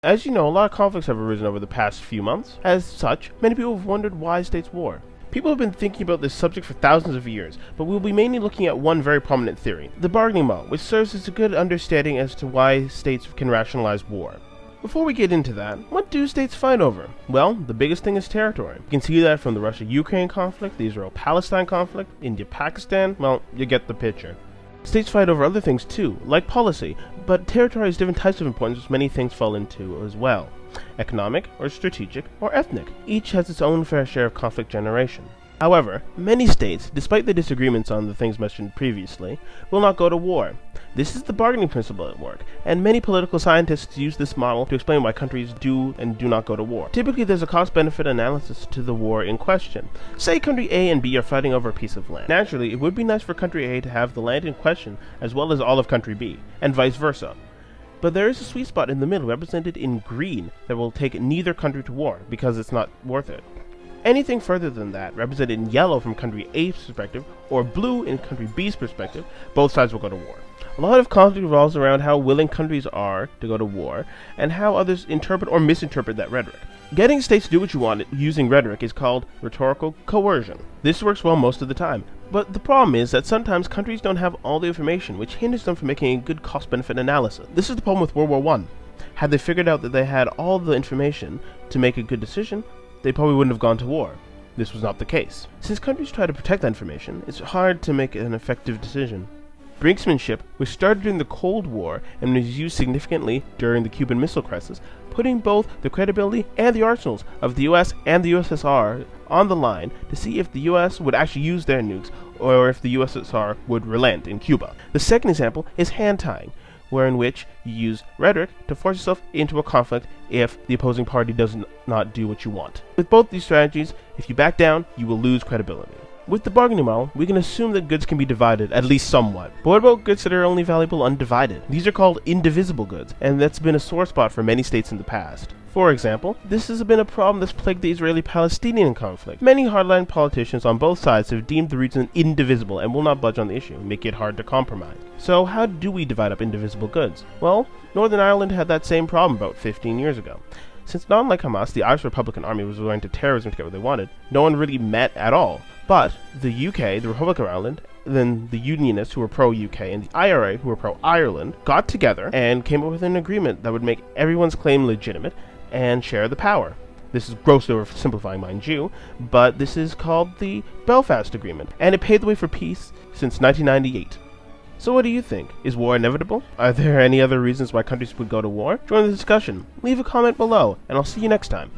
As you know, a lot of conflicts have arisen over the past few months. As such, many people have wondered why states war. People have been thinking about this subject for thousands of years, but we'll be mainly looking at one very prominent theory, the bargaining model, which serves as a good understanding as to why states can rationalize war. Before we get into that, what do states fight over? Well, the biggest thing is territory. You can see that from the Russia-Ukraine conflict, the Israel-Palestine conflict, India-Pakistan, well, you get the picture. States fight over other things too, like policy, but territory has different types of importance which many things fall into as well. Economic, or strategic, or ethnic. Each has its own fair share of conflict generation. However, many states, despite the disagreements on the things mentioned previously, will not go to war. This is the bargaining principle at work, and many political scientists use this model to explain why countries do and do not go to war. Typically, there's a cost-benefit analysis to the war in question. Say country A and B are fighting over a piece of land. Naturally, it would be nice for country A to have the land in question as well as all of country B, and vice versa. But there is a sweet spot in the middle represented in green that will take neither country to war because it's not worth it. Anything further than that, represented in yellow from country A's perspective, or blue in country B's perspective, both sides will go to war. A lot of conflict revolves around how willing countries are to go to war, and how others interpret or misinterpret that rhetoric. Getting states to do what you want using rhetoric is called rhetorical coercion. This works well most of the time, but the problem is that sometimes countries don't have all the information, which hinders them from making a good cost-benefit analysis. This is the problem with World War I. Had they figured out that they had all the information to make a good decision, they probably wouldn't have gone to war. This was not the case. Since countries try to protect that information, it's hard to make an effective decision. Brinksmanship, which started during the Cold War and was used significantly during the Cuban Missile Crisis, putting both the credibility and the arsenals of the US and the USSR on the line to see if the US would actually use their nukes or if the USSR would relent in Cuba. The second example is hand-tying, in which you use rhetoric to force yourself into a conflict if the opposing party does not do what you want. With both these strategies, if you back down, you will lose credibility. With the bargaining model, we can assume that goods can be divided, at least somewhat. But what about goods that are only valuable undivided? These are called indivisible goods, and that's been a sore spot for many states in the past. For example, this has been a problem that's plagued the Israeli-Palestinian conflict. Many hardline politicians on both sides have deemed the region indivisible and will not budge on the issue, making it hard to compromise. So how do we divide up indivisible goods? Well, Northern Ireland had that same problem about 15 years ago. Since not unlike Hamas, the Irish Republican Army was going to terrorism to get what they wanted, no one really met at all. But the UK, the Republic of Ireland, then the Unionists who were pro-UK and the IRA who were pro-Ireland got together and came up with an agreement that would make everyone's claim legitimate and share the power. This is grossly oversimplifying, mind you, but this is called the Belfast Agreement, and it paved the way for peace since 1998. So what do you think? Is war inevitable? Are there any other reasons why countries would go to war? Join the discussion. Leave a comment below, and I'll see you next time.